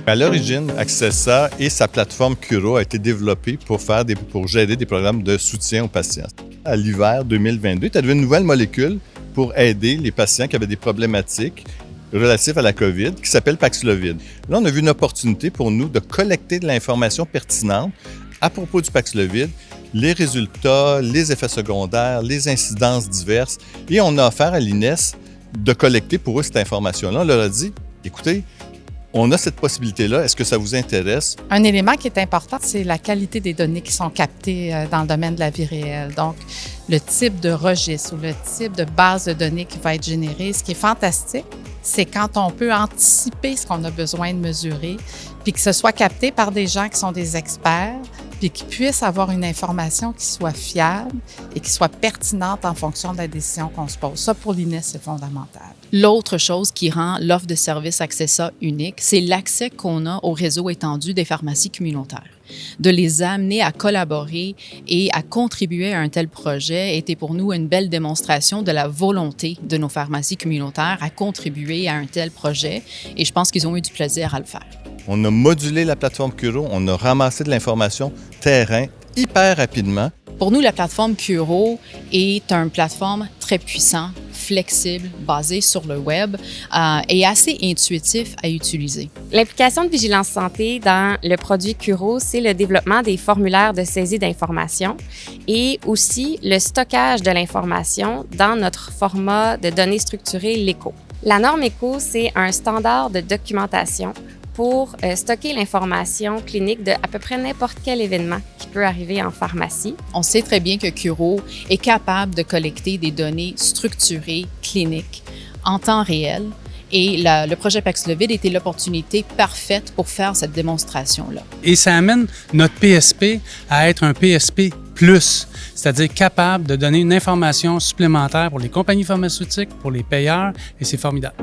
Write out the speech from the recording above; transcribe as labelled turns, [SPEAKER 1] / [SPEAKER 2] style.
[SPEAKER 1] À l'origine, Accessa et sa plateforme Curo a été développée pour gérer des programmes de soutien aux patients. À l'hiver 2022, il y avait une nouvelle molécule pour aider les patients qui avaient des problématiques relatives à la COVID, qui s'appelle Paxlovid. Là, on a vu une opportunité pour nous de collecter de l'information pertinente à propos du Paxlovid, les résultats, les effets secondaires, les incidences diverses. Et on a offert à l'INES de collecter pour eux cette information-là. On leur a dit, écoutez, on a cette possibilité-là. Est-ce que ça vous intéresse?
[SPEAKER 2] Un élément qui est important, c'est la qualité des données qui sont captées dans le domaine de la vie réelle. Donc, le type de registre ou le type de base de données qui va être générée. Ce qui est fantastique, c'est quand on peut anticiper ce qu'on a besoin de mesurer, puis que ce soit capté par des gens qui sont des experts, puis qui puissent avoir une information qui soit fiable et qui soit pertinente en fonction de la décision qu'on se pose. Ça, pour l'INES, c'est fondamental.
[SPEAKER 3] L'autre chose qui rend l'offre de service Accessa unique, c'est l'accès qu'on a au réseau étendu des pharmacies communautaires. De les amener à collaborer et à contribuer à un tel projet était pour nous une belle démonstration de la volonté de nos pharmacies communautaires à contribuer à un tel projet et je pense qu'ils ont eu du plaisir à le faire.
[SPEAKER 1] On a modulé la plateforme Curo, on a ramassé de l'information terrain hyper rapidement.
[SPEAKER 3] Pour nous, la plateforme Curo est une plateforme très puissante, flexible, basée sur le web et assez intuitif à utiliser.
[SPEAKER 4] L'implication de Vigilance Santé dans le produit Curo, c'est le développement des formulaires de saisie d'informations et aussi le stockage de l'information dans notre format de données structurées LECO. La norme ECO, c'est un standard de documentation pour stocker l'information clinique de à peu près n'importe quel événement qui peut arriver en pharmacie.
[SPEAKER 3] On sait très bien que Curo est capable de collecter des données structurées, cliniques, en temps réel. Et le projet Paxlovid était l'opportunité parfaite pour faire cette démonstration-là.
[SPEAKER 5] Et ça amène notre PSP à être un PSP+, c'est-à-dire capable de donner une information supplémentaire pour les compagnies pharmaceutiques, pour les payeurs, et c'est formidable.